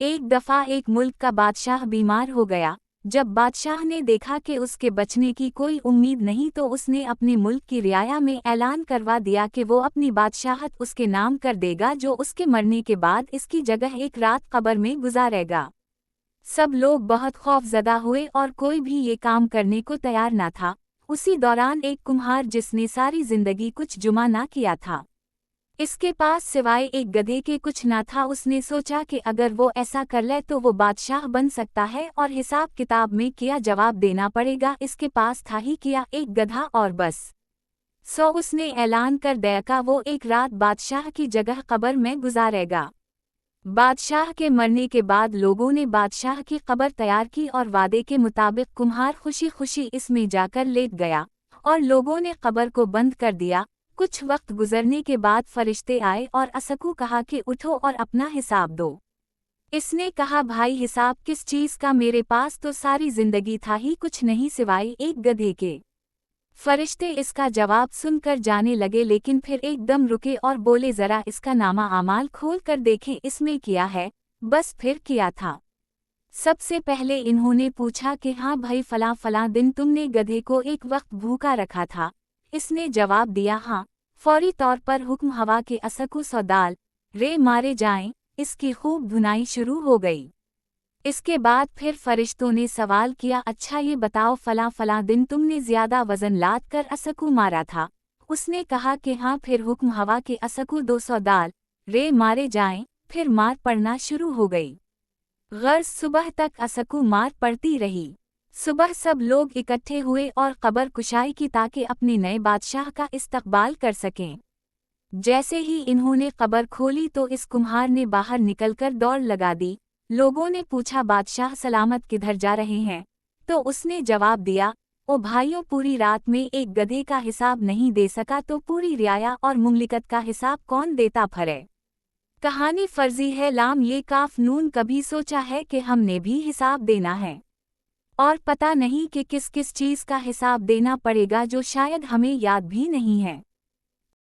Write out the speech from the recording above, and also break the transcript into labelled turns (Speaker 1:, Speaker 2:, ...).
Speaker 1: ایک دفعہ ایک ملک کا بادشاہ بیمار ہو گیا۔ جب بادشاہ نے دیکھا کہ اس کے بچنے کی کوئی امید نہیں تو اس نے اپنے ملک کی رعایا میں اعلان کروا دیا کہ وہ اپنی بادشاہت اس کے نام کر دے گا، جو اس کے مرنے کے بعد اس کی جگہ ایک رات قبر میں گزارے گا۔ سب لوگ بہت خوف زدہ ہوئے اور کوئی بھی یہ کام کرنے کو تیار نہ تھا۔ اسی دوران ایک کمہار جس نے ساری زندگی کچھ جمع نہ کیا تھا، اس کے پاس سوائے ایک گدھے کے کچھ نہ تھا۔ اس نے سوچا کہ اگر وہ ایسا کر لے تو وہ بادشاہ بن سکتا ہے اور حساب کتاب میں کیا جواب دینا پڑے گا۔ اس کے پاس تھا ہی کیا، ایک گدھا اور بس۔ اس نے اعلان کر دیا کہ وہ ایک رات بادشاہ کی جگہ قبر میں گزارے گا۔ بادشاہ کے مرنے کے بعد لوگوں نے بادشاہ کی قبر تیار کی اور وعدے کے مطابق کمہار خوشی خوشی اس میں جا کر لیٹ گیا اور لوگوں نے قبر کو بند کر دیا۔ کچھ وقت گزرنے کے بعد فرشتے آئے اور اسکو کہا کہ اٹھو اور اپنا حساب دو۔ اس نے کہا بھائی حساب کس چیز کا، میرے پاس تو ساری زندگی تھا ہی کچھ نہیں سوائے ایک گدھے کے۔ فرشتے اس کا جواب سن کر جانے لگے، لیکن پھر ایک دم رکے اور بولے ذرا اس کا نامہ اعمال کھول کر دیکھیں اس میں کیا ہے۔ بس پھر کیا تھا؟ سب سے پہلے انہوں نے پوچھا کہ ہاں بھائی فلاں فلاں دن تم نے گدھے کو ایک وقت بھوکا رکھا تھا؟ اس نے جواب دیا ہاں۔ فوری طور پر حکم ہوا کہ اسکو سودال رے مارے جائیں۔ اس کی خوب دھنائی شروع ہو گئی۔ اس کے بعد پھر فرشتوں نے سوال کیا اچھا یہ بتاؤ فلاں فلاں دن تم نے زیادہ وزن لاد کر اسکو مارا تھا؟ اس نے کہا کہ ہاں۔ پھر حکم ہوا کہ اسکو 200 دال رے مارے جائیں۔ پھر مار پڑنا شروع ہو گئی۔ غرض صبح تک اسکو مار پڑتی رہی۔ صبح سب لوگ اکٹھے ہوئے اور قبر کشائی کی تاکہ اپنے نئے بادشاہ کا استقبال کر سکیں۔ جیسے ہی انہوں نے قبر کھولی تو اس کمہار نے باہر نکل کر دوڑ لگا دی۔ لوگوں نے پوچھا بادشاہ سلامت کدھر جا رہے ہیں؟ تو اس نے جواب دیا او بھائیوں پوری رات میں ایک گدھے کا حساب نہیں دے سکا تو پوری رعایا اور مملکت کا حساب کون دیتا پھرے؟ کہانی فرضی ہے، لام یہ کاف نون۔ کبھی سوچا ہے کہ ہم نے بھی حساب دینا ہے اور پتہ نہیں کہ کس کس چیز کا حساب دینا پڑے گا جو شاید ہمیں یاد بھی نہیں ہے۔